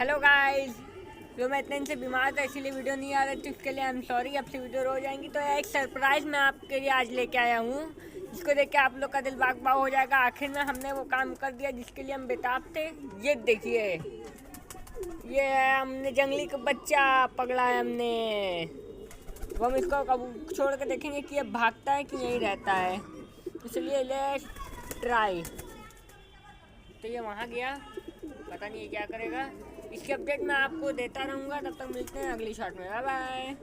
Hello guys, जो मैं इतने दिन से बीमार था इसीलिए वीडियो नहीं आ रही थी, उसके लिए आई एम सॉरी। अब से वीडियो रोज आएंगी। तो एक सरप्राइज़ मैं आपके लिए आज लेके आया हूँ, जिसको देख के आप लोग का दिल बाग बाग हो जाएगा। आखिर में हमने वो काम कर दिया जिसके लिए हम बेताब थे। ये देखिए, ये है हमने जंगली का बच्चा पकड़ा है हमने। वो हम इसको कब छोड़ के देखेंगे कि ये भागता है कि यहीं रहता है, इसलिए लेट्स ट्राई। तो ये वहाँ गया, पता नहीं ये क्या करेगा। इसकी अपडेट मैं आपको देता रहूँगा। तब तक मिलते हैं अगली शॉट में। Bye bye.